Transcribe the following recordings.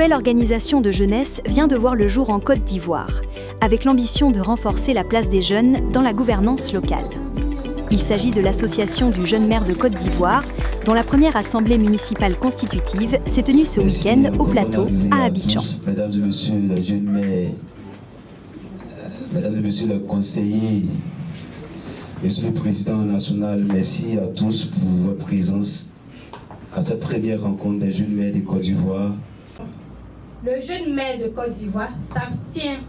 nouvelle organisation de jeunesse vient de voir le jour en Côte d'Ivoire, avec l'ambition de renforcer la place des jeunes dans la gouvernance locale. Il s'agit de l'association du jeune maire de Côte d'Ivoire, dont la première assemblée municipale constitutive s'est tenue ce week-end au Plateau, à Abidjan. Mesdames et messieurs les jeunes maires, mesdames et messieurs les conseillers, monsieur le président national, merci à tous pour votre présence à cette première rencontre des jeunes maires de Côte d'Ivoire. Le jeune maire de Côte d'Ivoire s'abstient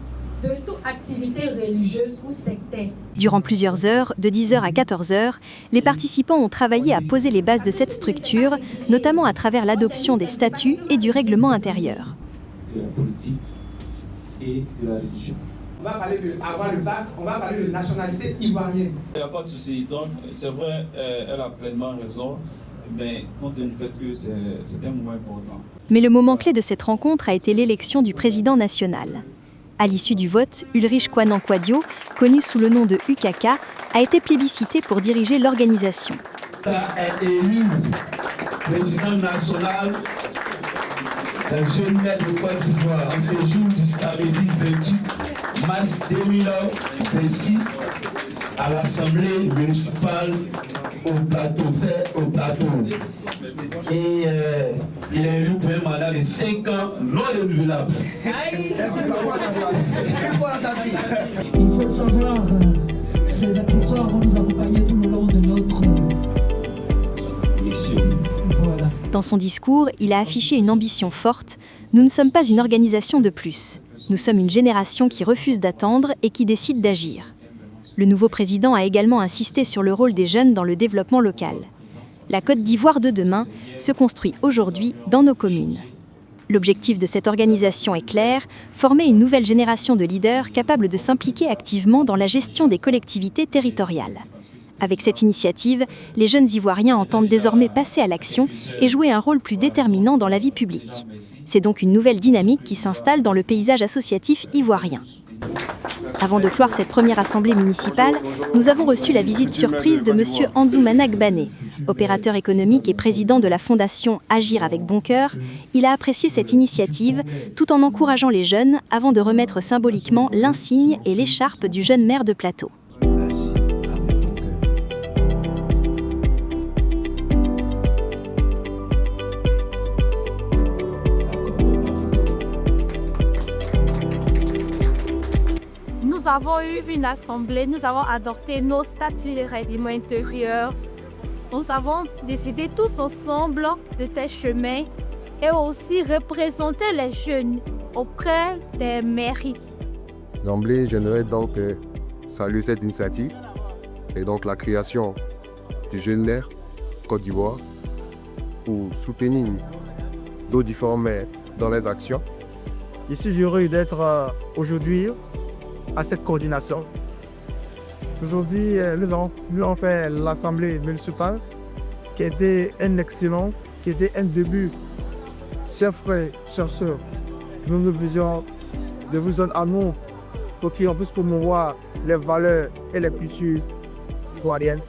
de toute activité religieuse ou sectaire. Durant plusieurs heures, de 10h à 14h, les participants ont travaillé à poser les bases de cette structure, notamment à travers l'adoption des statuts et du règlement intérieur. De la politique et de la religion. On va parler avant le bac, on va parler de nationalité ivoirienne. Il n'y a pas de souci. Donc, c'est vrai, elle a pleinement raison, mais compte tenu du fait que c'est un moment important. Mais le moment clé de cette rencontre a été l'élection du président national. À l'issue du vote, Ulrich Kwanan Kwadio, connu sous le nom de UKK, a été plébiscité pour diriger l'organisation. Est élu président national des jeunes maires de Côte d'Ivoire en ce jour du samedi 28 mars 2026 à l'Assemblée municipale au Plateau. Et il est élu pour un mandat de 5 ans non renouvelable. Il faut le savoir, ces accessoires vont nous accompagner tout le long de notre mission. Voilà. Dans son discours, il a affiché une ambition forte. Nous ne sommes pas une organisation de plus. Nous sommes une génération qui refuse d'attendre et qui décide d'agir. Le nouveau président a également insisté sur le rôle des jeunes dans le développement local. La Côte d'Ivoire de demain se construit aujourd'hui dans nos communes. L'objectif de cette organisation est clair, former une nouvelle génération de leaders capables de s'impliquer activement dans la gestion des collectivités territoriales. Avec cette initiative, les jeunes Ivoiriens entendent désormais passer à l'action et jouer un rôle plus déterminant dans la vie publique. C'est donc une nouvelle dynamique qui s'installe dans le paysage associatif ivoirien. Avant de clore cette première assemblée municipale, nous avons reçu la visite surprise de M. Anzoumana Gbane. Opérateur économique et président de la fondation Agir avec bon cœur, il a apprécié cette initiative tout en encourageant les jeunes avant de remettre symboliquement l'insigne et l'écharpe du jeune maire de Plateau. Nous avons eu une assemblée, nous avons adopté nos statuts et règlements intérieurs. Nous avons décidé tous ensemble de tel chemin et aussi représenter les jeunes auprès des mairies. D'emblée, j'aimerais donc saluer cette initiative et donc la création du jeune maire Côte d'Ivoire pour soutenir nos différents maires dans les actions. Ici, j'ai heureux d'être aujourd'hui à cette coordination. Aujourd'hui, nous avons fait l'Assemblée municipale qui était un excellent, qui était un début. Chers frères, chers sœurs, nous faisons de vous en amour pour qu'on puisse promouvoir les valeurs et les cultures ivoiriennes.